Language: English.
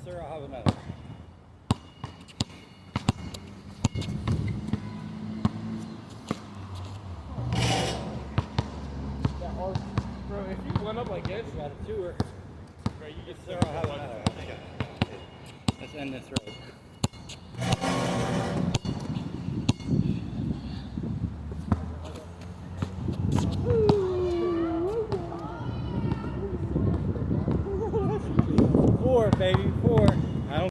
sir, I'll have another. Bro, if you went up like this, Got a tour. bro, you get Sir, I'll have another. Let's end this road. Four, baby, four.